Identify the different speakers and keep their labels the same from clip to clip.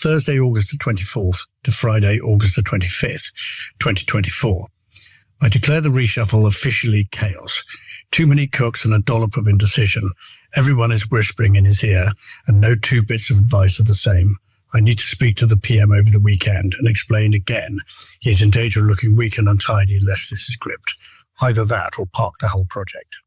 Speaker 1: Thursday, August the 24th to Friday, August the 25th, 2024. I declare the reshuffle officially chaos. Too many cooks and a dollop of indecision. Everyone is whispering in his ear, and no two bits of advice are the same. I need to speak to the PM over the weekend and explain again he's in danger of looking weak and untidy unless this is gripped. Either that or park the whole project.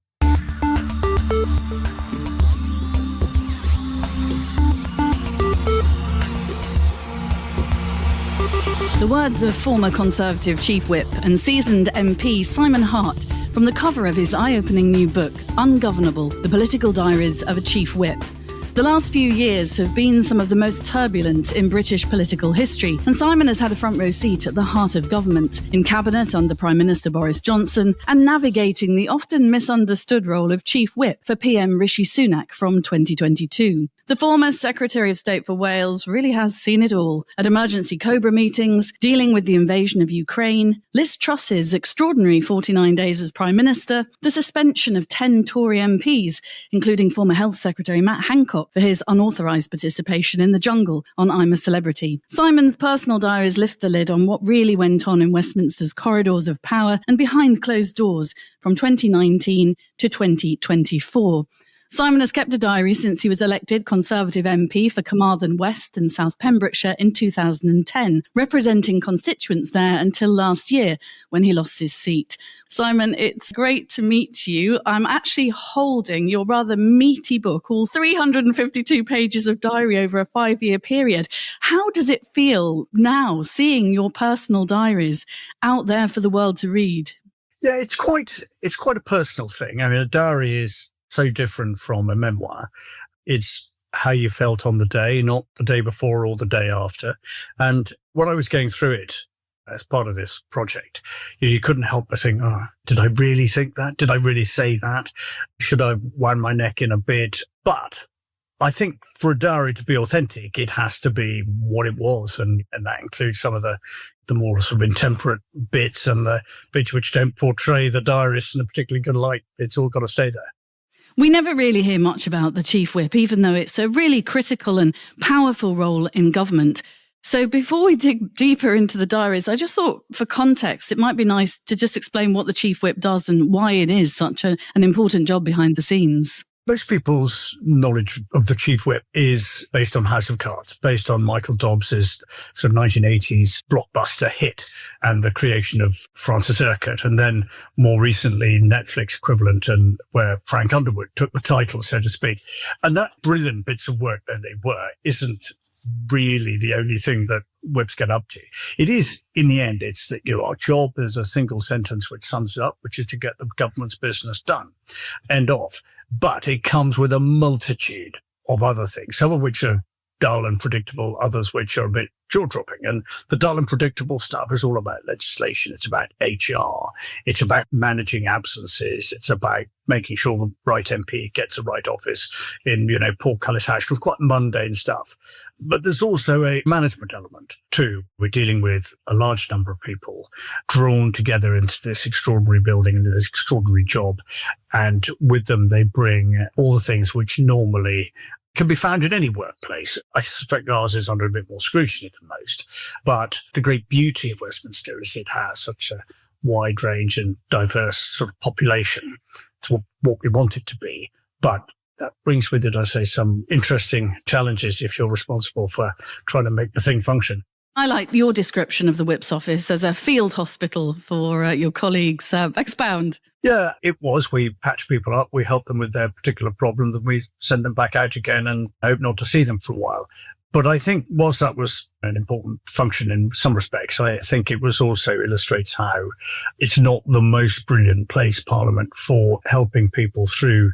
Speaker 2: The words of former Conservative Chief Whip and seasoned MP Simon Hart from the cover of his eye-opening new book, Ungovernable, The Political Diaries of a Chief Whip. The last few years have been some of the most turbulent in British political history, and Simon has had a front row seat at the heart of government, in cabinet under Prime Minister Boris Johnson, and navigating the often misunderstood role of Chief Whip for PM Rishi Sunak from 2022. The former Secretary of State for Wales really has seen it all. At emergency Cobra meetings, dealing with the invasion of Ukraine, Liz Truss's extraordinary 49 days as Prime Minister, the suspension of 10 Tory MPs, including former Health Secretary Matt Hancock for his unauthorised participation in the jungle on I'm a Celebrity. Simon's personal diaries lift the lid on what really went on in Westminster's corridors of power and behind closed doors from 2019 to 2024. Simon has kept a diary since he was elected Conservative MP for Carmarthen West and South Pembrokeshire in 2010, representing constituents there until last year when he lost his seat. Simon, it's great to meet you. I'm actually holding your rather meaty book, all 352 pages of diary over a 5-year period. How does it feel now seeing your personal diaries out there for the world to read?
Speaker 1: Yeah, it's quite a personal thing. I mean, a diary is so different from a memoir. It's how you felt on the day, not the day before or the day after. And when I was going through it as part of this project, you couldn't help but think, did I really think that? Did I really say that? Should I have wound my neck in a bit? But I think for a diary to be authentic, it has to be what it was. And that includes some of the more sort of intemperate bits and the bits which don't portray the diarist in a particularly good light. It's all got to stay there.
Speaker 2: We never really hear much about the Chief Whip, even though it's a really critical and powerful role in government. So before we dig deeper into the diaries, I just thought for context, it might be nice to just explain what the Chief Whip does and why it is such an important job behind the scenes.
Speaker 1: Most people's knowledge of the Chief Whip is based on House of Cards, based on Michael Dobbs's sort of 1980s blockbuster hit and the creation of Francis Urquhart, and then more recently Netflix equivalent, and where Frank Underwood took the title, so to speak. And that brilliant bits of work that they were isn't really the only thing that whips get up to. It is, in the end, it's that our job is a single sentence which sums it up, which is to get the government's business done. End of. But it comes with a multitude of other things, some of which are dull and predictable, others which are a bit jaw-dropping. And the dull and predictable stuff is all about legislation. It's about HR. It's about managing absences. It's about making sure the right MP gets the right office in, portcullis hash, quite mundane stuff. But there's also a management element too. We're dealing with a large number of people drawn together into this extraordinary building, into this extraordinary job. And with them, they bring all the things which normally can be found in any workplace. I suspect ours is under a bit more scrutiny than most. But the great beauty of Westminster is it has such a wide range and diverse sort of population. It's what we want it to be. But that brings with it, I say, some interesting challenges if you're responsible for trying to make the thing function.
Speaker 2: I like your description of the Whip's office as a field hospital for your colleagues. Expound.
Speaker 1: Yeah, it was. We patch people up, we help them with their particular problem, then we send them back out again and hope not to see them for a while. But I think whilst that was an important function in some respects, I think it was also illustrates how it's not the most brilliant place, Parliament, for helping people through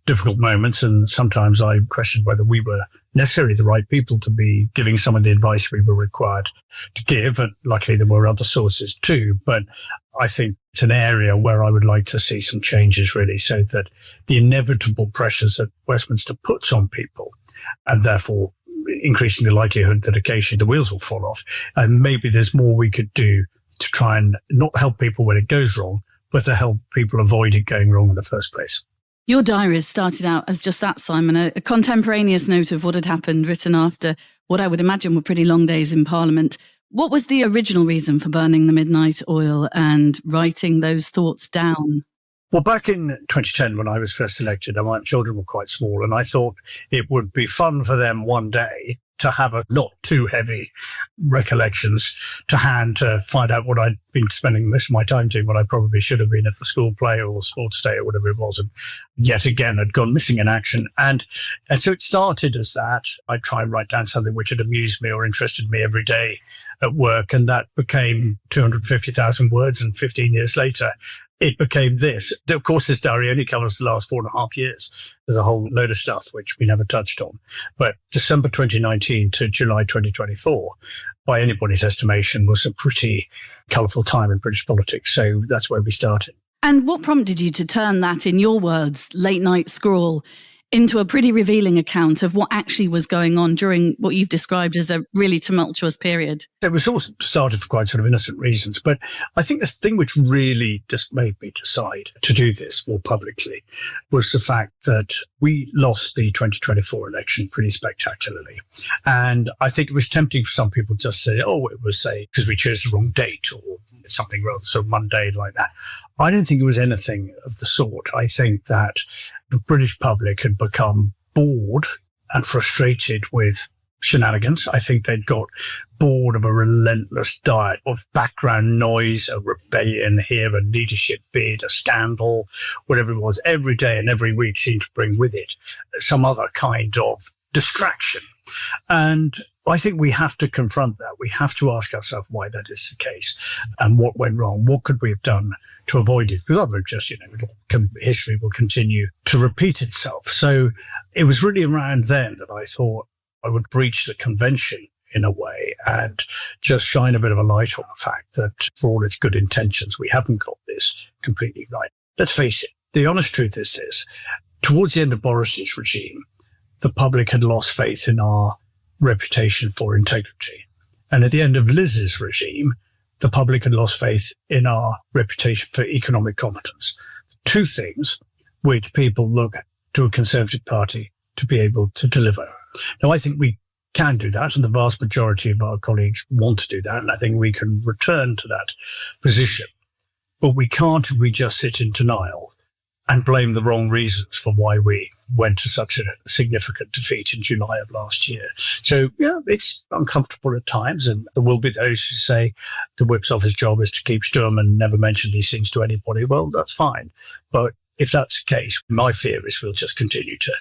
Speaker 1: difficult moments. And sometimes I questioned whether we were necessarily the right people to be giving some of the advice we were required to give. And luckily there were other sources too. But I think it's an area where I would like to see some changes really, so that the inevitable pressures that Westminster puts on people, and therefore increasing the likelihood that occasionally the wheels will fall off. And maybe there's more we could do to try and not help people when it goes wrong, but to help people avoid it going wrong in the first place.
Speaker 2: Your diaries started out as just that, Simon, a contemporaneous note of what had happened, written after what I would imagine were pretty long days in Parliament. What was the original reason for burning the midnight oil and writing those thoughts down?
Speaker 1: Well, back in 2010, when I was first elected, my children were quite small, and I thought it would be fun for them one day to have a not too heavy recollections to hand to find out what I'd been spending most of my time doing, when I probably should have been at the school play or the sports day or whatever it was, and yet again had gone missing in action. And so it started as that. I'd try and write down something which had amused me or interested me every day at work, and that became 250,000 words, and 15 years later, it became this. Of course, this diary only covers the last 4.5 years. There's a whole load of stuff which we never touched on. But December 2019 to July 2024, by anybody's estimation, was a pretty colourful time in British politics. So that's where we started.
Speaker 2: And what prompted you to turn that, in your words, late night scrawl, into a pretty revealing account of what actually was going on during what you've described as a really tumultuous period?
Speaker 1: It was all started for quite sort of innocent reasons, but I think the thing which really just made me decide to do this more publicly was the fact that we lost the 2024 election pretty spectacularly. And I think it was tempting for some people to just say, oh, it was, say, because we chose the wrong date or something rather so mundane like that. I don't think it was anything of the sort. I think that the British public had become bored and frustrated with shenanigans. I think they'd got bored of a relentless diet of background noise, a rebellion here, a leadership bid, a scandal, whatever it was. Every day and every week seemed to bring with it some other kind of distraction. And I think we have to confront that. We have to ask ourselves why that is the case and what went wrong. What could we have done to avoid it? Because otherwise, just, history will continue to repeat itself. So it was really around then that I thought I would breach the convention in a way and just shine a bit of a light on the fact that for all its good intentions, we haven't got this completely right. Let's face it. The honest truth is this. Towards the end of Boris's regime, the public had lost faith in our reputation for integrity. And at the end of Liz's regime, the public had lost faith in our reputation for economic competence. Two things which people look to a Conservative Party to be able to deliver. Now, I think we can do that, and the vast majority of our colleagues want to do that, and I think we can return to that position. But we can't if we just sit in denial and blame the wrong reasons for why we went to such a significant defeat in July of last year. So, yeah, it's uncomfortable at times, and there will be those who say the whip's office job is to keep stum and never mention these things to anybody. Well, that's fine. But if that's the case, my fear is we'll just continue to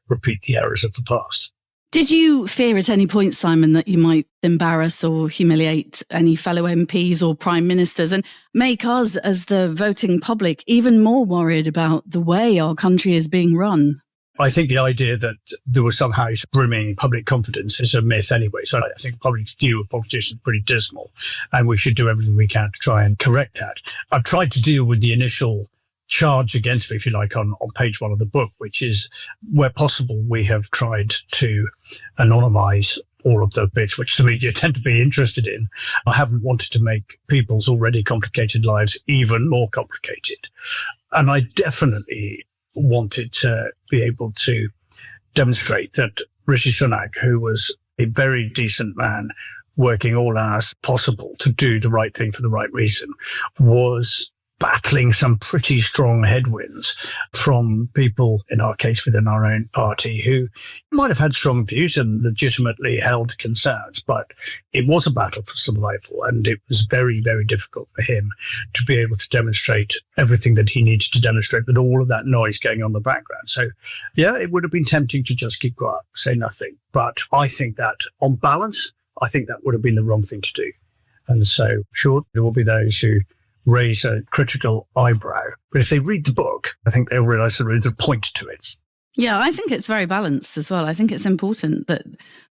Speaker 1: repeat the errors of the past.
Speaker 2: Did you fear at any point, Simon, that you might embarrass or humiliate any fellow MPs or prime ministers and make us, as the voting public, even more worried about the way our country is being run?
Speaker 1: I think the idea that there was somehow brimming public confidence is a myth anyway. So I think the public's view of politicians is pretty dismal, and we should do everything we can to try and correct that. I've tried to deal with the initial charge against me, if you like, on page 1 of the book, which is, where possible, we have tried to anonymize all of the bits which the media tend to be interested in. I haven't wanted to make people's already complicated lives even more complicated. And I definitely wanted to be able to demonstrate that Rishi Sunak, who was a very decent man, working all hours possible to do the right thing for the right reason, was battling some pretty strong headwinds from people, in our case within our own party, who might have had strong views and legitimately held concerns, but it was a battle for survival, and it was very, very difficult for him to be able to demonstrate everything that he needed to demonstrate with all of that noise going on in the background. So, yeah, it would have been tempting to just keep quiet, say nothing. But I think that, on balance, I think that would have been the wrong thing to do. And so, sure, there will be those who raise a critical eyebrow. But if they read the book, I think they'll realise there is a point to it.
Speaker 2: Yeah, I think it's very balanced as well. I think it's important that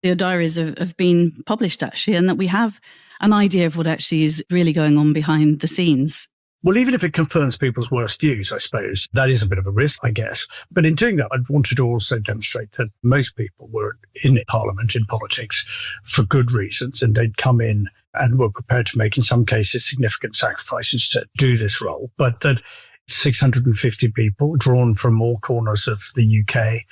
Speaker 2: the diaries have been published, actually, and that we have an idea of what actually is really going on behind the scenes.
Speaker 1: Well, even if it confirms people's worst views, I suppose, that is a bit of a risk, I guess. But in doing that, I wanted to also demonstrate that most people were in Parliament, in politics, for good reasons, and they'd come in and were prepared to make, in some cases, significant sacrifices to do this role. But that 650 people drawn from all corners of the UK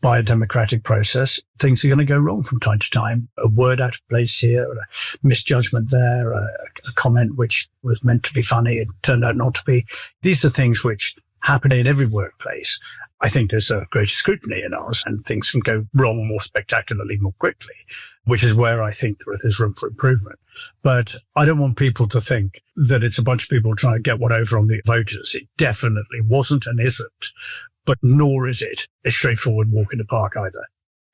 Speaker 1: by a democratic process. Things are going to go wrong from time to time. A word out of place here, a misjudgment there, a comment which was meant to be funny and turned out not to be. These are things which happen in every workplace. I think there's a greater scrutiny in ours and things can go wrong more spectacularly, more quickly, which is where I think there's room for improvement. But I don't want people to think that it's a bunch of people trying to get one over on the voters. It definitely wasn't and isn't, but nor is it a straightforward walk in the park either.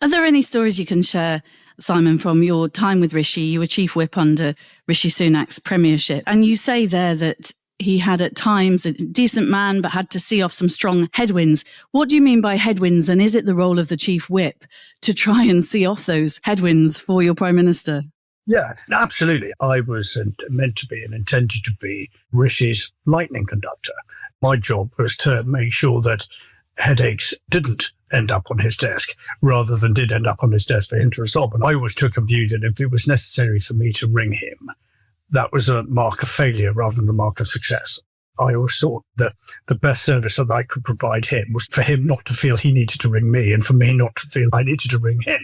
Speaker 2: Are there any stories you can share, Simon, from your time with Rishi? You were chief whip under Rishi Sunak's premiership, and you say there that he had at times a decent man, but had to see off some strong headwinds. What do you mean by headwinds? And is it the role of the chief whip to try and see off those headwinds for your prime minister?
Speaker 1: Yeah, absolutely. I was meant to be and intended to be Rishi's lightning conductor. My job was to make sure that headaches didn't end up on his desk rather than did end up on his desk for him to resolve. And I always took a view that if it was necessary for me to ring him, that was a mark of failure rather than the mark of success. I always thought that the best service that I could provide him was for him not to feel he needed to ring me and for me not to feel I needed to ring him.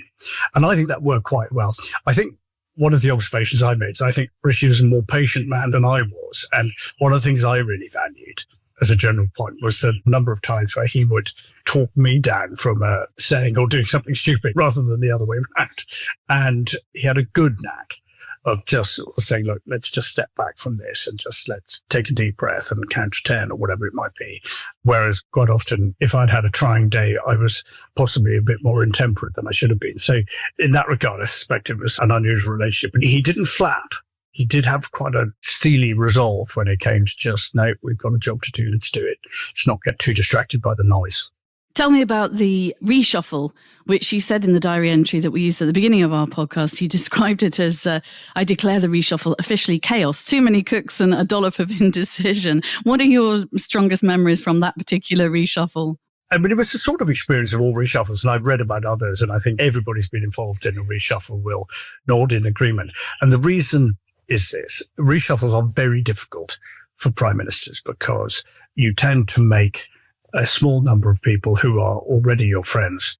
Speaker 1: And I think that worked quite well. I think one of the observations I made is I think Rishi was a more patient man than I was. And one of the things I really valued as a general point was the number of times where he would talk me down from saying or doing something stupid rather than the other way around. And he had a good knack of just saying, look, let's just step back from this and just let's take a deep breath and count to 10 or whatever it might be. Whereas quite often, if I'd had a trying day, I was possibly a bit more intemperate than I should have been. So in that regard, I suspect it was an unusual relationship. But he didn't flap. He did have quite a steely resolve when it came to just, no, we've got a job to do, let's do it. Let's not get too distracted by the noise.
Speaker 2: Tell me about the reshuffle, which you said in the diary entry that we used at the beginning of our podcast. You described it as, I declare the reshuffle officially chaos, too many cooks and a dollop of indecision. What are your strongest memories from that particular reshuffle?
Speaker 1: I mean, it was the sort of experience of all reshuffles, and I've read about others, and I think everybody's been involved in a reshuffle will nod in agreement. And the reason is this. Reshuffles are very difficult for prime ministers because you tend to make a small number of people who are already your friends,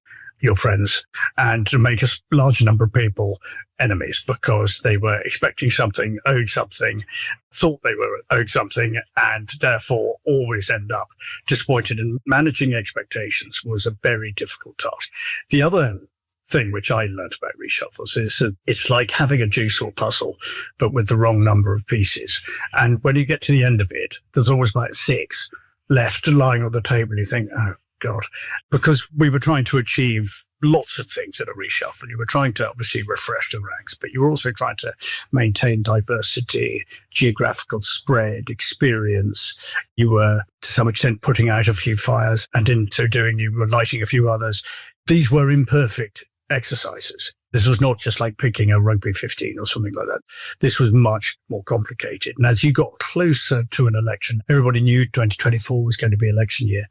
Speaker 1: and to make a large number of people enemies because they were expecting something, owed something, thought they were owed something, and therefore always end up disappointed. And managing expectations was a very difficult task. The other thing which I learned about reshuffles is that it's like having a jigsaw puzzle, but with the wrong number of pieces. And when you get to the end of it, there's always about 6 left lying on the table. You think, oh, God, because we were trying to achieve lots of things in a reshuffle. You were trying to obviously refresh the ranks, but you were also trying to maintain diversity, geographical spread, experience. You were, to some extent, putting out a few fires, and in so doing, you were lighting a few others. These were imperfect exercises. This was not just like picking a rugby 15 or something like that. This was much more complicated. And as you got closer to an election, everybody knew 2024 was going to be election year.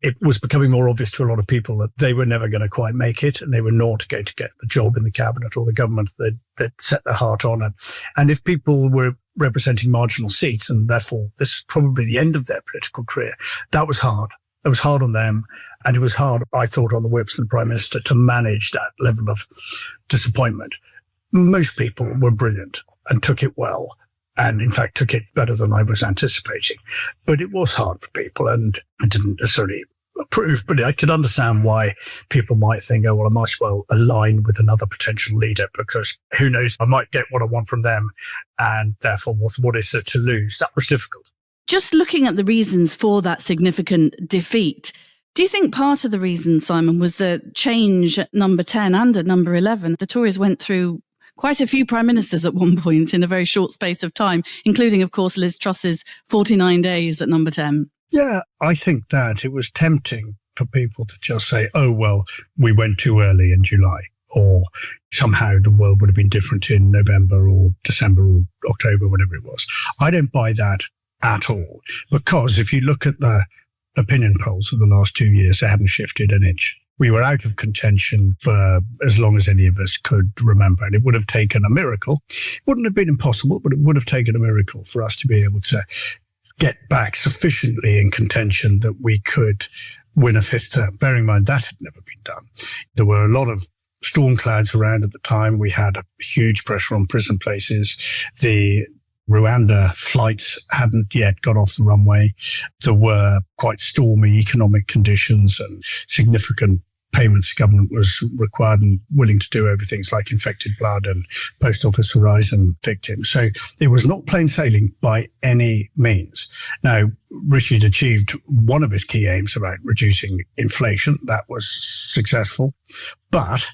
Speaker 1: It was becoming more obvious to a lot of people that they were never going to quite make it, and they were not going to get the job in the cabinet or the government that set their heart on it. And if people were representing marginal seats, and therefore this is probably the end of their political career, that was hard. It was hard on them, and it was hard, I thought, on the whips and the Prime Minister to manage that level of disappointment. Most people were brilliant and took it well, and in fact took it better than I was anticipating. But it was hard for people, and I didn't necessarily approve, but I could understand why people might think, oh, well, I might as well align with another potential leader, because who knows, I might get what I want from them, and therefore what is there to lose? That was difficult.
Speaker 2: Just looking at the reasons for that significant defeat, do you think part of the reason, Simon, was the change at number 10 and at number 11? The Tories went through quite a few prime ministers at one point in a very short space of time, including, of course, Liz Truss's 49 days at number 10.
Speaker 1: Yeah, I think that it was tempting for people to just say, oh, well, we went too early in July, or somehow the world would have been different in November or December or October, whatever it was. I don't buy that at all, because if you look at the opinion polls of the last 2 years, they haven't shifted an inch. We were out of contention for as long as any of us could remember, and it would have taken a miracle. It wouldn't have been impossible, but it would have taken a miracle for us to be able to get back sufficiently in contention that we could win a fifth term. Bearing in mind that had never been done. There were a lot of storm clouds around at the time. We had a huge pressure on prison places. The Rwanda flights hadn't yet got off the runway. There were quite stormy economic conditions and significant payments the government was required and willing to do over things like infected blood and post office horizon victims. So it was not plain sailing by any means. Now, Rishi had achieved one of his key aims about reducing inflation. That was successful. But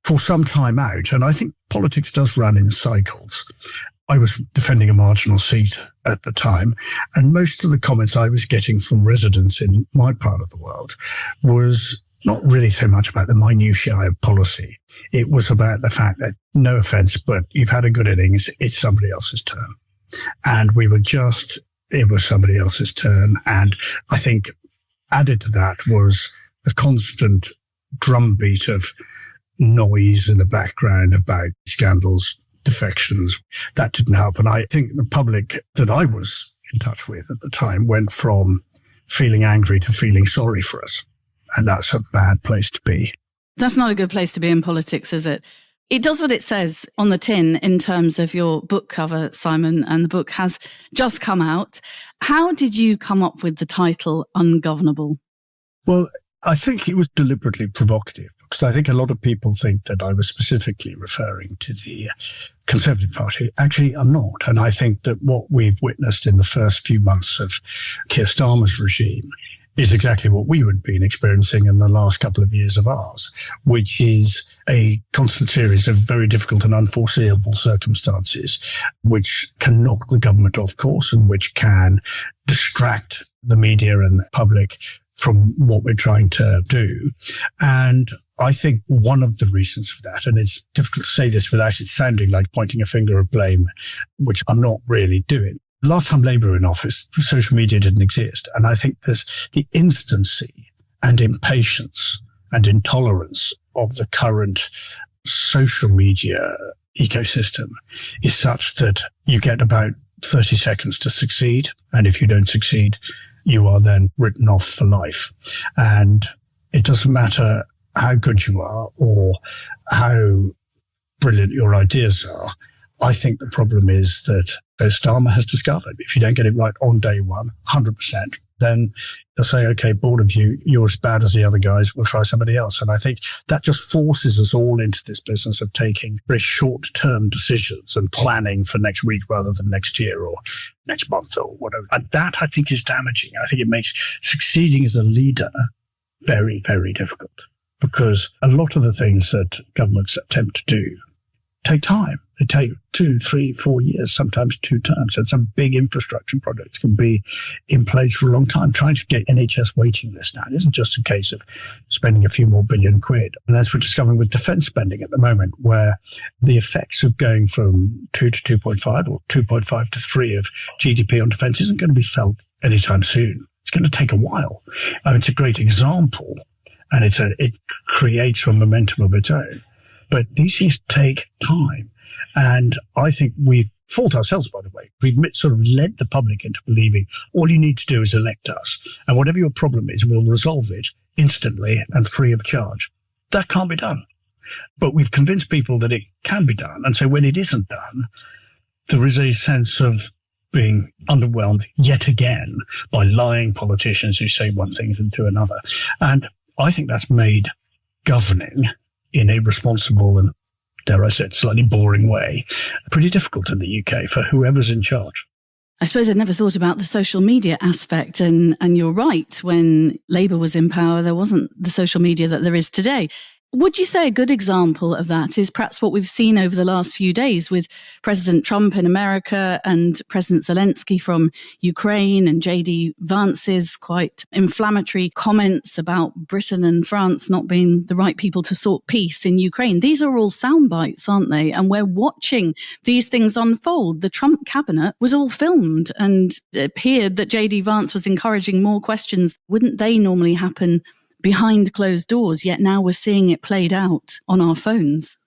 Speaker 1: for some time out, and I think politics does run in cycles, I was defending a marginal seat at the time, and most of the comments I was getting from residents in my part of the world was not really so much about the minutiae of policy. It was about the fact that, no offence, but you've had a good innings, it's somebody else's turn. And it was somebody else's turn. And I think added to that was a constant drumbeat of noise in the background about scandals, defections. That didn't help. And I think the public that I was in touch with at the time went from feeling angry to feeling sorry for us. And that's a bad place to be.
Speaker 2: That's not a good place to be in politics, is it? It does what it says on the tin in terms of your book cover, Simon, and the book has just come out. How did you come up with the title Ungovernable?
Speaker 1: Well, I think it was deliberately provocative, because I think a lot of people think that I was specifically referring to the Conservative Party. Actually, I'm not. And I think that what we've witnessed in the first few months of Keir Starmer's regime is exactly what we would have been experiencing in the last couple of years of ours, which is a constant series of very difficult and unforeseeable circumstances, which can knock the government off course and which can distract the media and the public from what we're trying to do. And I think one of the reasons for that, and it's difficult to say this without it sounding like pointing a finger of blame, which I'm not really doing. Last time Labour were in office, social media didn't exist. And I think there's the instancy and impatience and intolerance of the current social media ecosystem is such that you get about 30 seconds to succeed. And if you don't succeed, you are then written off for life. And it doesn't matter how good you are or how brilliant your ideas are. I think the problem is that, as Starmer has discovered, if you don't get it right on day one, 100%, then they'll say, okay, bored of you, you're as bad as the other guys, we'll try somebody else. And I think that just forces us all into this business of taking very short-term decisions and planning for next week rather than next year or next month or whatever. And that, I think, is damaging. I think it makes succeeding as a leader very, very difficult, because a lot of the things that governments attempt to do take time. They take 2, 3, 4 years, sometimes 2 terms. And some big infrastructure projects can be in place for a long time. Trying to get NHS waiting list now, it isn't just a case of spending a few more billion quid. And as we're discovering with defence spending at the moment, where the effects of going from 2 to 2.5 or 2.5 to 3 of GDP on defence isn't going to be felt anytime soon. It's going to take a while. It's a great example, and it creates a momentum of its own. But these things take time. And I think we've fault ourselves, by the way. We've sort of led the public into believing all you need to do is elect us. And whatever your problem is, we'll resolve it instantly and free of charge. That can't be done. But we've convinced people that it can be done. And so when it isn't done, there is a sense of being underwhelmed yet again by lying politicians who say one thing and do another. And I think that's made governing in a responsible and, dare I say it, slightly boring way, pretty difficult in the UK for whoever's in charge.
Speaker 2: I suppose I'd never thought about the social media aspect, and you're right. When Labour was in power, there wasn't the social media that there is today. Would you say a good example of that is perhaps what we've seen over the last few days with President Trump in America and President Zelensky from Ukraine, and J.D. Vance's quite inflammatory comments about Britain and France not being the right people to sort peace in Ukraine? These are all sound bites, aren't they? And we're watching these things unfold. The Trump cabinet was all filmed, and it appeared that J.D. Vance was encouraging more questions. Wouldn't they normally happen behind closed doors, yet now we're seeing it played out on our phones?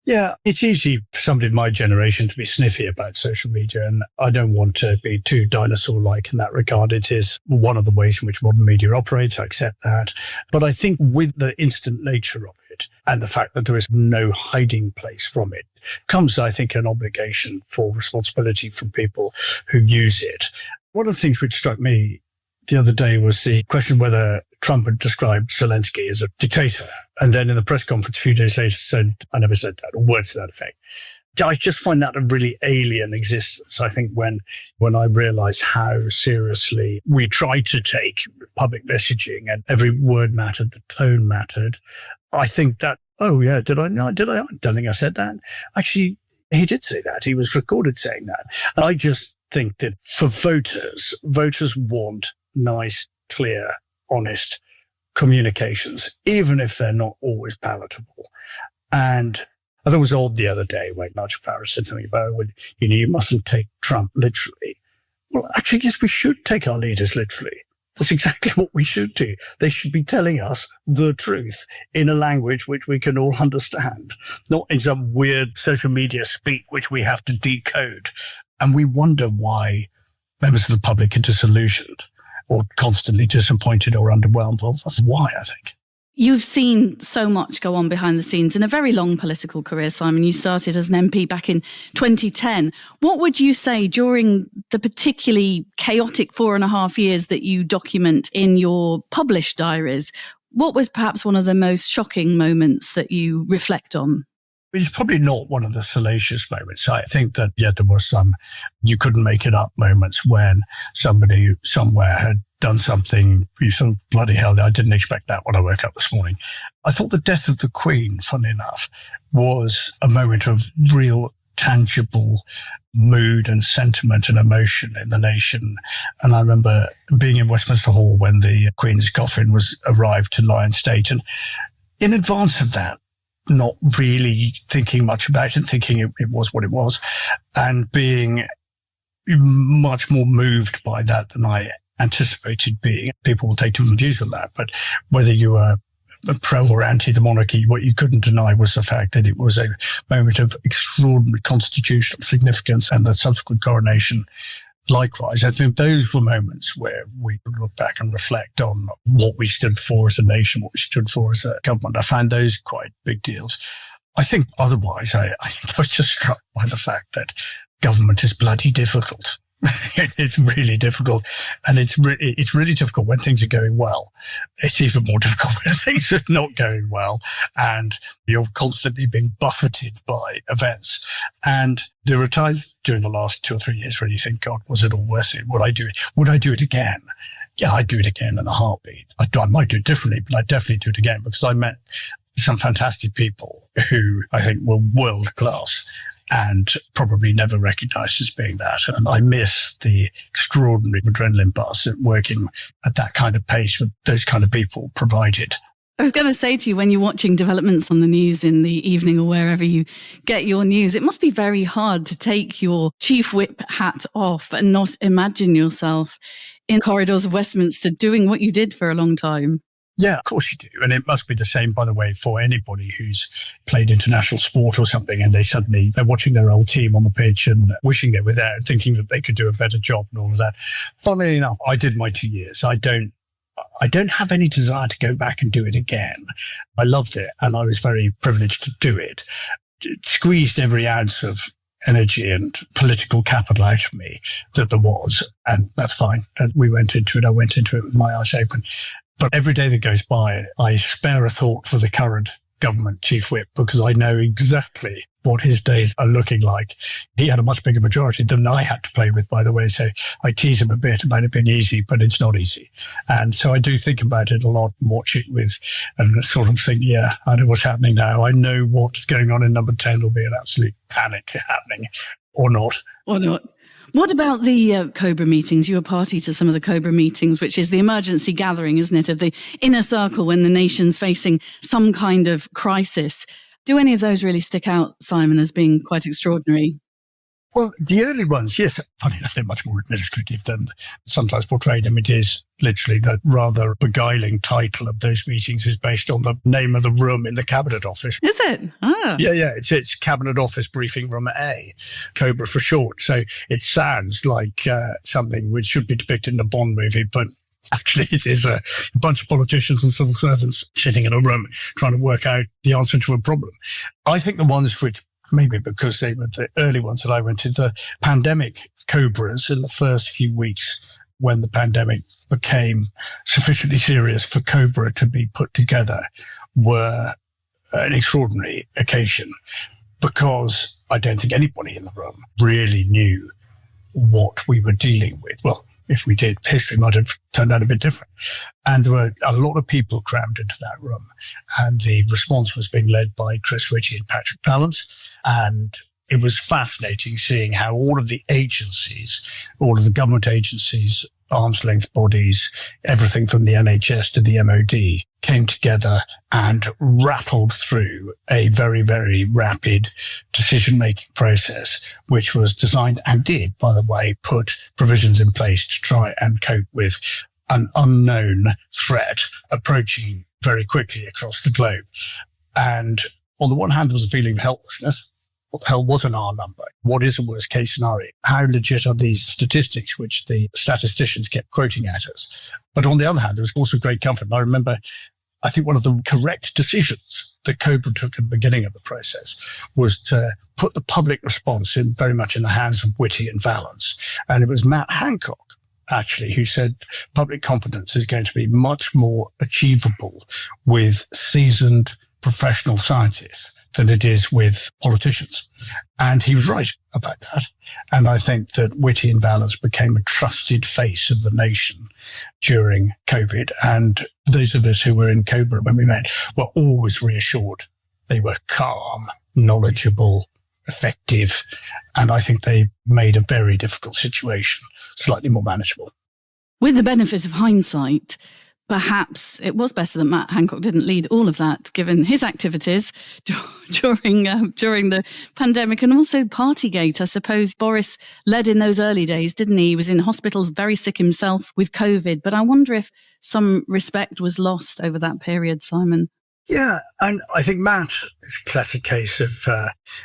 Speaker 1: Yeah, it's easy for somebody in my generation to be sniffy about social media, and I don't want to be too dinosaur-like in that regard. It is one of the ways in which modern media operates. I accept that. But I think with the instant nature of it and the fact that there is no hiding place from it, comes, I think, an obligation for responsibility from people who use it. One of the things which struck me the other day was the question whether Trump had described Zelensky as a dictator. And then in the press conference a few days later said, I never said that, or words to that effect. I just find that a really alien existence. I think when I realised how seriously we try to take public messaging and every word mattered, the tone mattered, I think that, oh yeah, did I? No, did I? I don't think I said that. Actually, he did say that. He was recorded saying that. And I just think that for voters want nice, clear, honest communications, even if they're not always palatable. And I thought it was odd the other day when Nigel Farage said something about, well, you mustn't take Trump literally. Well, actually, yes, we should take our leaders literally. That's exactly what we should do. They should be telling us the truth in a language which we can all understand, not in some weird social media speak which we have to decode. And we wonder why members of the public are disillusioned or constantly disappointed or underwhelmed. Well, that's why, I think.
Speaker 2: You've seen so much go on behind the scenes in a very long political career, Simon. You started as an MP back in 2010. What would you say during the particularly chaotic 4.5 years that you document in your published diaries? What was perhaps one of the most shocking moments that you reflect on?
Speaker 1: It's probably not one of the salacious moments. I think that, yeah, there were some you couldn't make it up moments when somebody somewhere had done something. You thought, bloody hell, I didn't expect that when I woke up this morning. I thought the death of the Queen, funnily enough, was a moment of real tangible mood and sentiment and emotion in the nation. And I remember being in Westminster Hall when the Queen's coffin arrived to lie in state. And in advance of that, not really thinking much about it, thinking it was what it was, and being much more moved by that than I anticipated being. People will take different views on that, but whether you were pro or anti the monarchy, what you couldn't deny was the fact that it was a moment of extraordinary constitutional significance, and the subsequent coronation likewise. I think those were moments where we could look back and reflect on what we stood for as a nation, what we stood for as a government. I found those quite big deals. I think otherwise, I was just struck by the fact that government is bloody difficult. It's really difficult. And it's really difficult when things are going well. It's even more difficult when things are not going well. And you're constantly being buffeted by events. And there are times during the last 2 or 3 years where you think, God, was it all worth it? Would I do it? Would I do it again? Yeah, I'd do it again in a heartbeat. I might do it differently, but I'd definitely do it again because I met some fantastic people who I think were world class and probably never recognised as being that. And I miss the extraordinary adrenaline buzz that working at that kind of pace with those kind of people provided.
Speaker 2: I was going to say to you, when you're watching developments on the news in the evening or wherever you get your news, it must be very hard to take your chief whip hat off and not imagine yourself in corridors of Westminster doing what you did for a long time.
Speaker 1: Yeah, of course you do. And it must be the same, by the way, for anybody who's played international sport or something and they're watching their old team on the pitch and wishing they were there and thinking that they could do a better job and all of that. Funnily enough, I did my 2 years. I don't have any desire to go back and do it again. I loved it and I was very privileged to do it. It squeezed every ounce of energy and political capital out of me that there was. And that's fine. And we went into it. I went into it with my eyes open. But every day that goes by, I spare a thought for the current government chief whip because I know exactly what his days are looking like. He had a much bigger majority than I had to play with, by the way. So I tease him a bit about it being easy, but it's not easy. And so I do think about it a lot and watch it and sort of think, yeah, I know what's happening now. I know what's going on in number 10. There'll be an absolute panic happening or not.
Speaker 2: Or not. What about the Cobra meetings? You were party to some of the Cobra meetings, which is the emergency gathering, isn't it, of the inner circle when the nation's facing some kind of crisis. Do any of those really stick out, Simon, as being quite extraordinary?
Speaker 1: Well, the early ones, yes, funny enough, they're much more administrative than sometimes portrayed. I mean, it is literally the rather beguiling title of those meetings is based on the name of the room in the Cabinet Office.
Speaker 2: Is it? Oh.
Speaker 1: Yeah. It's Cabinet Office Briefing Room A, COBRA for short. So it sounds like something which should be depicted in a Bond movie, but actually it is a bunch of politicians and civil servants sitting in a room trying to work out the answer to a problem. I think the ones which, maybe because they were the early ones that I went to, the pandemic cobras in the first few weeks when the pandemic became sufficiently serious for COBRA to be put together, were an extraordinary occasion because I don't think anybody in the room really knew what we were dealing with. Well, if we did, history might have turned out a bit different. And there were a lot of people crammed into that room. And the response was being led by Chris Ritchie and Patrick Balance. And it was fascinating seeing how all of the agencies, all of the government agencies, arm's length bodies, everything from the NHS to the MOD came together and rattled through a very, very rapid decision-making process, which was designed and did, by the way, put provisions in place to try and cope with an unknown threat approaching very quickly across the globe. And on the one hand, there was a feeling of helplessness. What the hell was an R number? What is the worst case scenario? How legit are these statistics, which the statisticians kept quoting at us? But on the other hand, there was also great comfort. And I remember, I think one of the correct decisions that COBRA took at the beginning of the process was to put the public response in very much in the hands of Whitty and Valance. And it was Matt Hancock, actually, who said public confidence is going to be much more achievable with seasoned professional scientists than it is with politicians. And he was right about that. And I think that Whitty and Valance became a trusted face of the nation during COVID. And those of us who were in COBRA when we met were always reassured. They were calm, knowledgeable, effective. And I think they made a very difficult situation slightly more manageable.
Speaker 2: With the benefit of hindsight, perhaps it was better that Matt Hancock didn't lead all of that, given his activities during the pandemic and also Partygate. I suppose Boris led in those early days, didn't he? He was in hospitals, very sick himself with COVID. But I wonder if some respect was lost over that period, Simon.
Speaker 1: Yeah, and I think Matt is a classic case of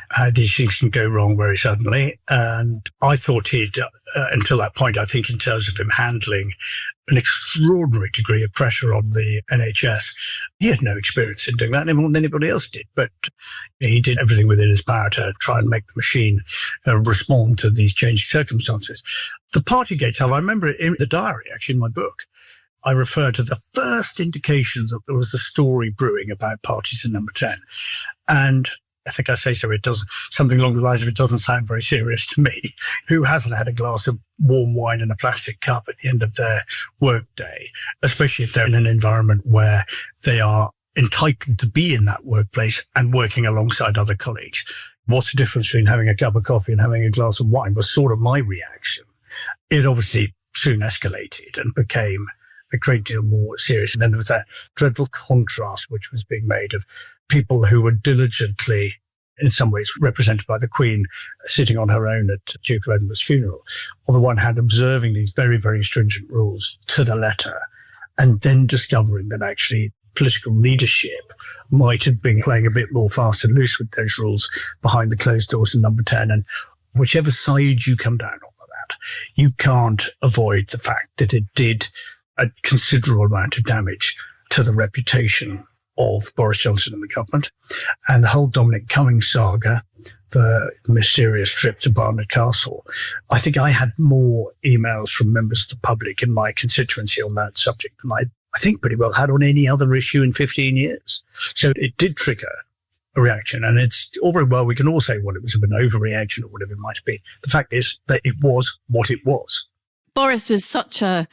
Speaker 1: how these things can go wrong very suddenly. And I thought he'd, until that point, I think in terms of him handling an extraordinary degree of pressure on the NHS, he had no experience in doing that any more than anybody else did. But he did everything within his power to try and make the machine respond to these changing circumstances. The Partygate, I remember it in the diary, actually, in my book. I refer to the first indications that there was a story brewing about parties in number 10. And I think I say so, it doesn't, something along the lines of it doesn't sound very serious to me. Who hasn't had a glass of warm wine in a plastic cup at the end of their work day, especially if they're in an environment where they are entitled to be in that workplace and working alongside other colleagues? What's the difference between having a cup of coffee and having a glass of wine was sort of my reaction. It obviously soon escalated and became a great deal more serious. And then there was that dreadful contrast which was being made of people who were diligently, in some ways represented by the Queen, sitting on her own at Duke of Edinburgh's funeral. On the one hand, observing these very, very stringent rules to the letter, and then discovering that actually political leadership might have been playing a bit more fast and loose with those rules behind the closed doors in number 10. And whichever side you come down on that, you can't avoid the fact that it did a considerable amount of damage to the reputation of Boris Johnson and the government. And the whole Dominic Cummings saga, the mysterious trip to Barnard Castle, I think I had more emails from members of the public in my constituency on that subject than I think pretty well had on any other issue in 15 years. So it did trigger a reaction. And it's all very well, we can all say, well, it was an overreaction or whatever it might have been. The fact is that it was what it was.
Speaker 2: Boris was such a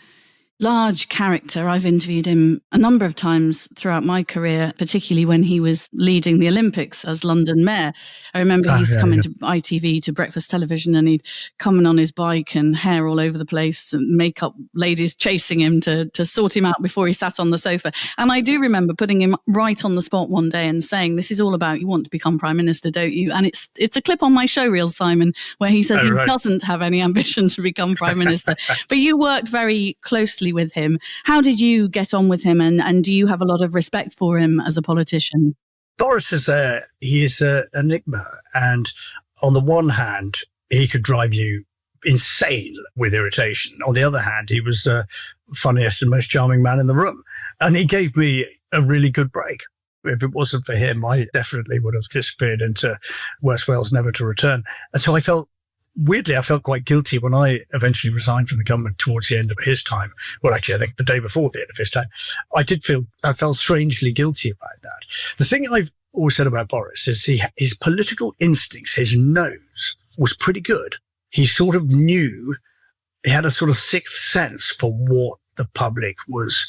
Speaker 2: large character. I've interviewed him a number of times throughout my career, particularly when he was leading the Olympics as London mayor. I remember he used to come into ITV to breakfast television, and he'd come in on his bike and hair all over the place and makeup ladies chasing him to sort him out before he sat on the sofa. And I do remember putting him right on the spot one day and saying, "This is all about, you want to become Prime Minister, don't you?" And it's a clip on my show reel, Simon, where he says he doesn't have any ambition to become Prime Minister. But you worked very closely with him. How did you get on with him, and do you have a lot of respect for him as a politician?
Speaker 1: Boris is an enigma, and on the one hand, he could drive you insane with irritation. On the other hand, he was the funniest and most charming man in the room, and he gave me a really good break. If it wasn't for him, I definitely would have disappeared into West Wales, never to return. And so I felt quite guilty when I eventually resigned from the government towards the end of his time. Well, actually, I think the day before the end of his time. I felt strangely guilty about that. The thing I've always said about Boris is his political instincts, his nose was pretty good. He sort of knew, he had a sort of sixth sense for what the public was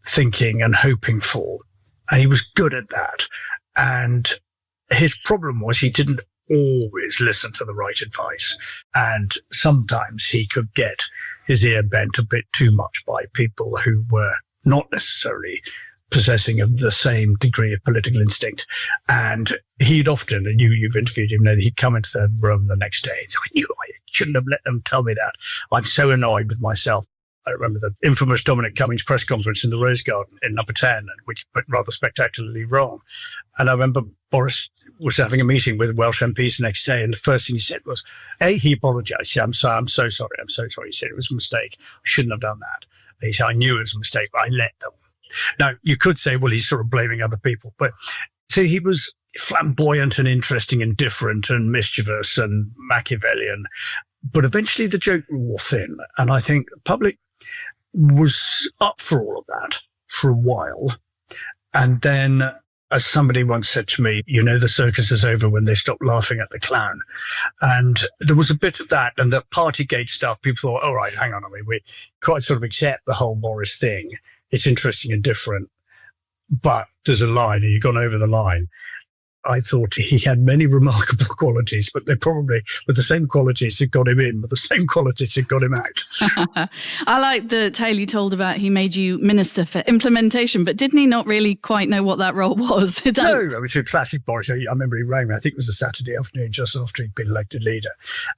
Speaker 1: thinking and hoping for. And he was good at that. And his problem was he didn't always listen to the right advice. And sometimes he could get his ear bent a bit too much by people who were not necessarily possessing of the same degree of political instinct. And he'd often, and you've interviewed him, he'd come into the room the next day and say, "I knew I shouldn't have let them tell me that. I'm so annoyed with myself." I remember the infamous Dominic Cummings press conference in the Rose Garden in Number 10, which went rather spectacularly wrong. And I remember Boris was having a meeting with Welsh MPs the next day, and the first thing he said was, he apologised. He said, I'm so sorry. He said, "It was a mistake. I shouldn't have done that." He said, "I knew it was a mistake, but I let them." Now, you could say, well, he's sort of blaming other people, but see, he was flamboyant and interesting and different and mischievous and Machiavellian. But eventually the joke wore thin, and I think the public was up for all of that for a while. And then, as somebody once said to me, the circus is over when they stop laughing at the clown. And there was a bit of that, and the Partygate stuff, people thought, all right, hang on, we quite sort of accept the whole Boris thing. It's interesting and different, but there's a line, and you've gone over the line. I thought he had many remarkable qualities, but they probably were the same qualities that got him in, but the same qualities that got him out.
Speaker 2: I like the tale you told about he made you Minister for Implementation, but didn't he not really quite know what that role was?
Speaker 1: No, it was a classic Boris. I remember he rang me, I think it was a Saturday afternoon just after he'd been elected leader.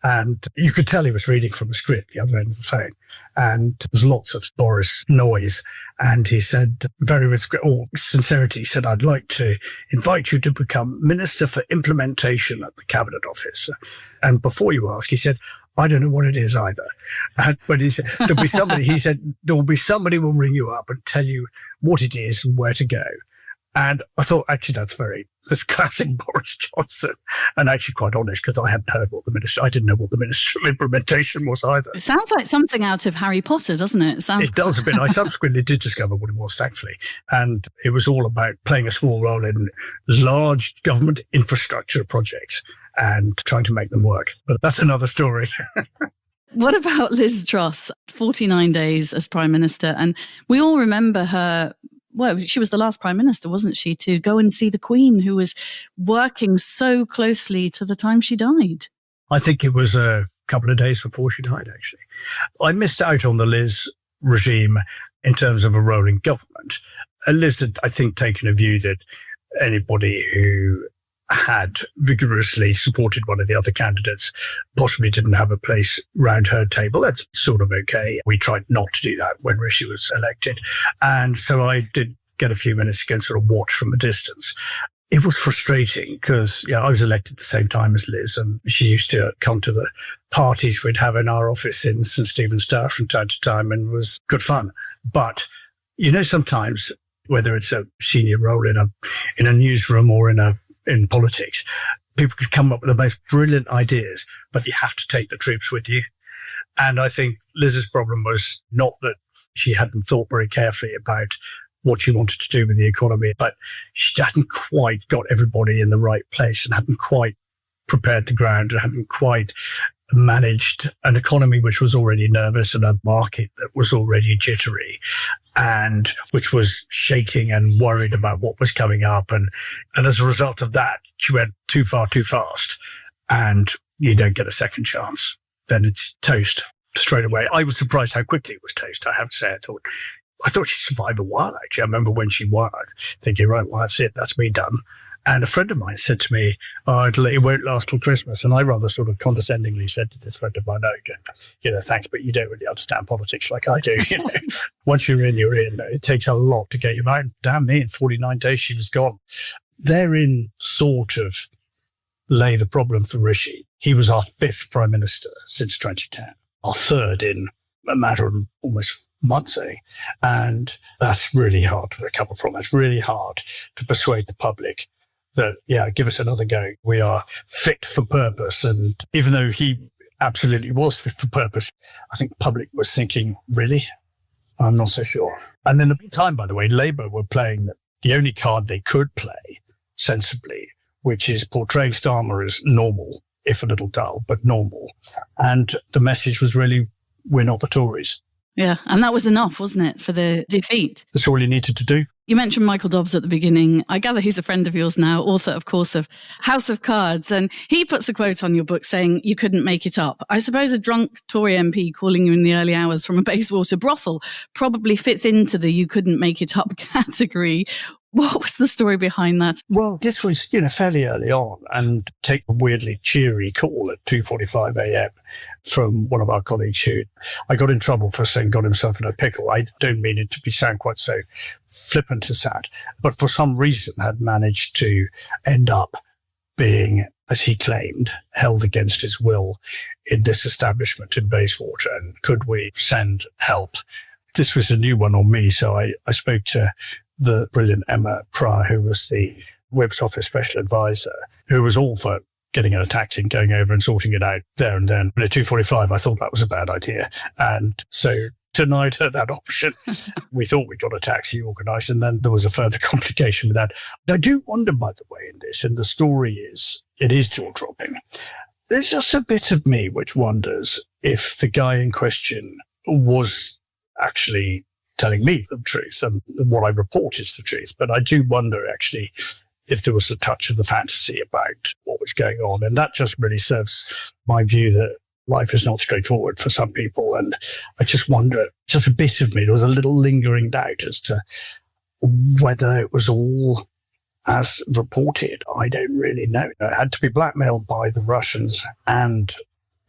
Speaker 1: And you could tell he was reading from a script the other end of the phone. And there was lots of Boris noise. And he said, very with all sincerity, he said, "I'd like to invite you to become Minister for Implementation at the Cabinet Office." And before you ask, he said, "I don't know what it is either." But he said, "There'll be somebody," he said, "there'll be somebody will ring you up and tell you what it is and where to go." And I thought, actually, that's classic Boris Johnson. And actually quite honest, because I didn't know what the Minister of Implementation was either.
Speaker 2: It sounds like something out of Harry Potter, doesn't it?
Speaker 1: It does a bit. I subsequently did discover what it was, thankfully. And it was all about playing a small role in large government infrastructure projects and trying to make them work. But that's another story.
Speaker 2: What about Liz Truss? 49 days as Prime Minister. And we all remember her. Well, she was the last Prime Minister, wasn't she, to go and see the Queen, who was working so closely to the time she died.
Speaker 1: I think it was a couple of days before she died, actually. I missed out on the Liz regime in terms of a role in government. Liz had, I think, taken a view that anybody who had vigorously supported one of the other candidates possibly didn't have a place round her table. That's sort of okay. We tried not to do that when Rishi was elected. And so I did get a few minutes to go and sort of watch from a distance. It was frustrating because, I was elected at the same time as Liz, and she used to come to the parties we'd have in our office in St. Stephen's Tower from time to time, and it was good fun. But, sometimes, whether it's a senior role in a newsroom or in politics, people could come up with the most brilliant ideas, but you have to take the troops with you. And I think Liz's problem was not that she hadn't thought very carefully about what she wanted to do with the economy, but she hadn't quite got everybody in the right place and hadn't quite prepared the ground and hadn't quite managed an economy which was already nervous and a market that was already jittery and which was shaking and worried about what was coming up. And as a result of that, she went too far, too fast, and you don't get a second chance. Then it's toast straight away. I was surprised how quickly it was toast, I have to say. I thought she'd survive a while, actually. I remember when she won, thinking, right, well, that's it. That's me done. And a friend of mine said to me, it won't last till Christmas. And I rather sort of condescendingly said to this friend of mine, thanks, but you don't really understand politics like I do. Once you're in, you're in. It takes a lot to get you out. Damn me, in 49 days, she was gone. Therein sort of lay the problem for Rishi. He was our 5th Prime Minister since 2010, our 3rd in a matter of almost months, and that's really hard to recover from. It's really hard to persuade the public that, give us another go. We are fit for purpose. And even though he absolutely was fit for purpose, I think the public was thinking, really? I'm not so sure. And in the meantime, by the way, Labour were playing the only card they could play sensibly, which is portraying Starmer as normal, if a little dull, but normal. And the message was really, we're not the Tories.
Speaker 2: Yeah, and that was enough, wasn't it, for the defeat?
Speaker 1: That's all you needed to do.
Speaker 2: You mentioned Michael Dobbs at the beginning. I gather he's a friend of yours now, author, of course, of House of Cards. And he puts a quote on your book saying you couldn't make it up. I suppose a drunk Tory MP calling you in the early hours from a Bayswater brothel probably fits into the you couldn't make it up category. What was the story behind that?
Speaker 1: Well, this was, fairly early on, and take a weirdly cheery call at 2:45 a.m. from one of our colleagues who I got in trouble for saying got himself in a pickle. I don't mean it to sound quite so flippant as that, but for some reason had managed to end up being, as he claimed, held against his will in this establishment in Bayswater. And could we send help? This was a new one on me, so I spoke to the brilliant Emma Pryor, who was the Whip's office special advisor, who was all for getting in a taxi and going over and sorting it out there and then. But at 2:45, I thought that was a bad idea. And so denied her that option. We thought we got a taxi organised, and then there was a further complication with that. I do wonder, by the way, in this, and the story is, it is jaw-dropping. There's just a bit of me which wonders if the guy in question was actually telling me the truth, and what I report is the truth. But I do wonder, actually, if there was a touch of the fantasy about what was going on. And that just really serves my view that life is not straightforward for some people. And I just wonder, just a bit of me, there was a little lingering doubt as to whether it was all as reported. I don't really know. It had to be blackmailed by the Russians and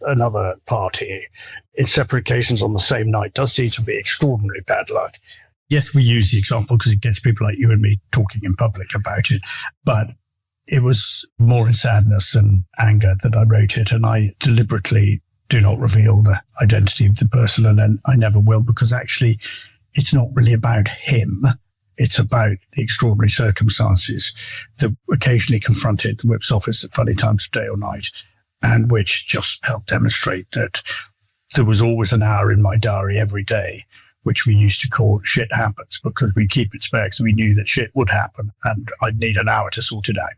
Speaker 1: another party in separate occasions on the same night. Does seem to be extraordinarily bad luck. Yes, we use the example because it gets people like you and me talking in public about it, but it was more in sadness and anger that I wrote it, and I deliberately do not reveal the identity of the person, and I never will, because actually it's not really about him. It's about the extraordinary circumstances that occasionally confronted the Whip's office at funny times of day or night, and which just helped demonstrate that there was always an hour in my diary every day, which we used to call shit happens, because we keep it spare because we knew that shit would happen and I'd need an hour to sort it out.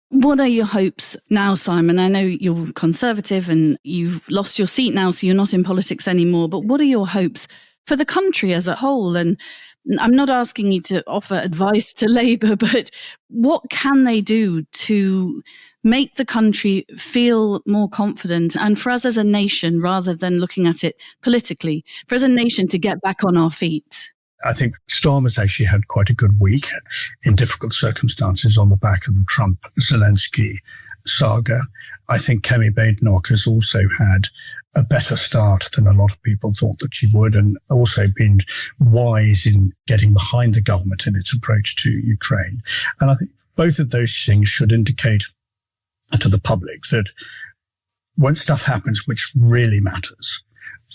Speaker 2: What are your hopes now, Simon? I know you're Conservative and you've lost your seat now, so you're not in politics anymore, but what are your hopes for the country as a whole? And I'm not asking you to offer advice to Labour, but what can they do to make the country feel more confident, and for us as a nation, rather than looking at it politically, for us as a nation to get back on our feet?
Speaker 1: I think Starmer's actually had quite a good week in difficult circumstances on the back of the Trump-Zelensky saga. I think Kemi Badenoch has also had a better start than a lot of people thought that she would, and also been wise in getting behind the government in its approach to Ukraine. And I think both of those things should indicate to the public that when stuff happens which really matters,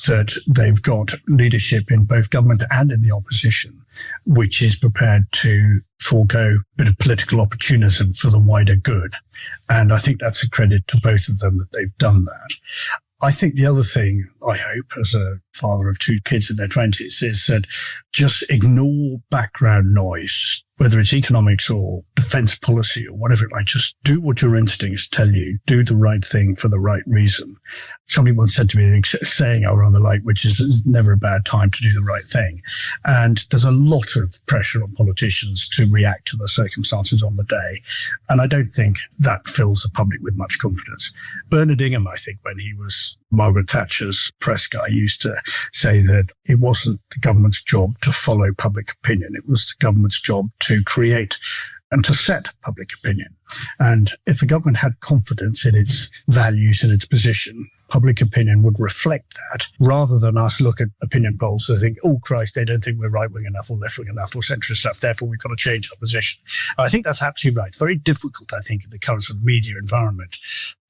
Speaker 1: that they've got leadership in both government and in the opposition, which is prepared to forego a bit of political opportunism for the wider good. And I think that's a credit to both of them that they've done that. I think the other thing I hope as a father of 2 kids in their 20s, is that just ignore background noise, whether it's economics or defense policy or whatever it might, just do what your instincts tell you. Do the right thing for the right reason. Somebody once said to me, a saying I rather like, which is, it's never a bad time to do the right thing. And there's a lot of pressure on politicians to react to the circumstances on the day. And I don't think that fills the public with much confidence. Bernard Ingham, I think, when he was Margaret Thatcher's press guy, used to say that it wasn't the government's job to follow public opinion. It was the government's job to create and to set public opinion. And if the government had confidence in its values and its position, public opinion would reflect that, rather than us look at opinion polls and think, oh Christ, they don't think we're right-wing enough or left-wing enough or centrist enough, therefore we've got to change our position. I think that's absolutely right. It's very difficult, I think, in the current sort of media environment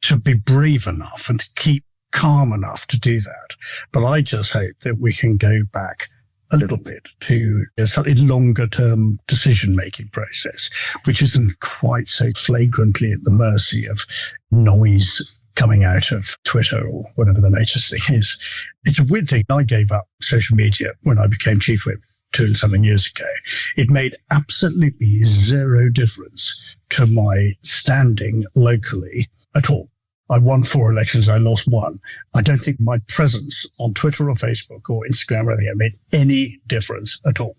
Speaker 1: to be brave enough and to keep calm enough to do that. But I just hope that we can go back a little bit to a slightly longer-term decision-making process, which isn't quite so flagrantly at the mercy of noise coming out of Twitter or whatever the latest thing is. It's a weird thing. I gave up social media when I became chief whip 2 something years ago. It made absolutely zero difference to my standing locally at all. I won 4 elections, I lost 1. I don't think my presence on Twitter or Facebook or Instagram or anything made any difference at all.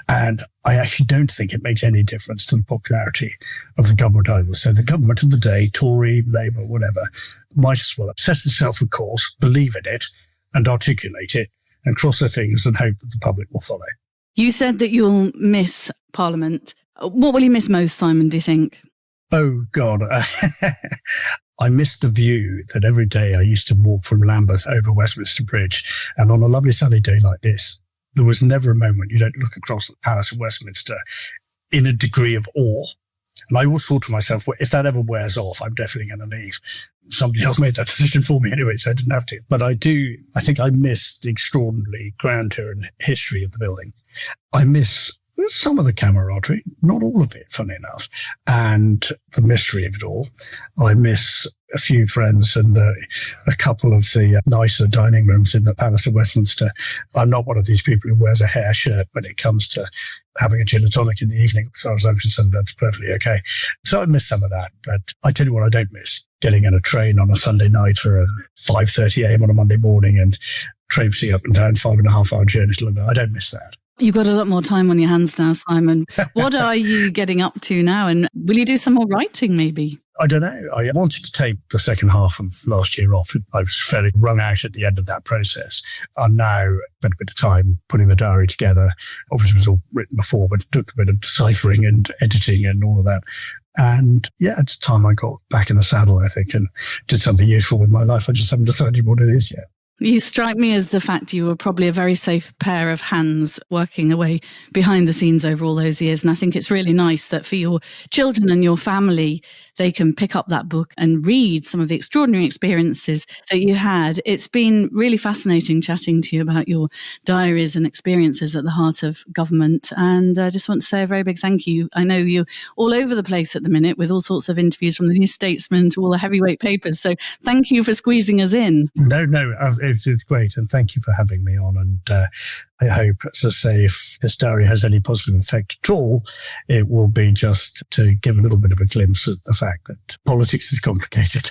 Speaker 1: And I actually don't think it makes any difference to the popularity of the government either. So the government of the day, Tory, Labour, whatever, might as well set itself a course, believe in it and articulate it and cross their fingers and hope that the public will follow.
Speaker 2: You said that you'll miss Parliament. What will you miss most, Simon, do you think?
Speaker 1: Oh, God. I missed the view that every day I used to walk from Lambeth over Westminster Bridge. And on a lovely sunny day like this, there was never a moment you don't look across the Palace of Westminster in a degree of awe. And I always thought to myself, well, if that ever wears off, I'm definitely going to leave. Somebody else made that decision for me anyway, so I didn't have to. But I think I miss the extraordinary grandeur and history of the building. I miss some of the camaraderie, not all of it, funny enough, and the mystery of it all. I miss a few friends and a couple of the nicer dining rooms in the Palace of Westminster. I'm not one of these people who wears a hair shirt when it comes to having a gin and tonic in the evening. As far as I'm concerned, that's perfectly okay. So I miss some of that. But I tell you what I don't miss, getting in a train on a Sunday night or a 5:30 a.m. on a Monday morning and traipsing up and down 5.5-hour journey to London. I don't miss that.
Speaker 2: You've got a lot more time on your hands now, Simon. What are you getting up to now? And will you do some more writing, maybe?
Speaker 1: I don't know. I wanted to take the second half of last year off. I was fairly wrung out at the end of that process. I'm now spent a bit of time putting the diary together. Obviously, it was all written before, but it took a bit of deciphering and editing and all of that. And yeah, it's time I got back in the saddle, I think, and did something useful with my life. I just haven't decided what it is yet.
Speaker 2: You strike me as the fact you were probably a very safe pair of hands working away behind the scenes over all those years. And I think it's really nice that for your children and your family, they can pick up that book and read some of the extraordinary experiences that you had. It's been really fascinating chatting to you about your diaries and experiences at the heart of government. And I just want to say a very big thank you. I know you're all over the place at the minute with all sorts of interviews from the New Statesman to all the heavyweight papers. So thank you for squeezing us in.
Speaker 1: No, it's great. And thank you for having me on. And I hope, as I say, if this diary has any positive effect at all, it will be just to give a little bit of a glimpse at the fact that politics is complicated.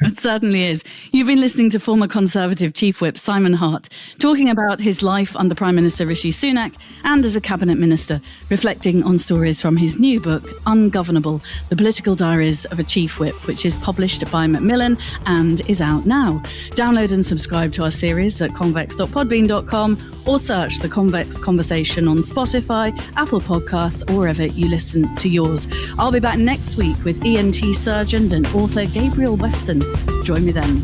Speaker 2: It certainly is. You've been listening to former Conservative Chief Whip Simon Hart talking about his life under Prime Minister Rishi Sunak and as a cabinet minister, reflecting on stories from his new book, Ungovernable, The Political Diaries of a Chief Whip, which is published by Macmillan and is out now. Download and subscribe to our series at convex.podbean.com or search The Convex Conversation on Spotify, Apple Podcasts, or wherever you listen to yours. I'll be back next week with ENT surgeon and author Gabriel Weston. Join me then.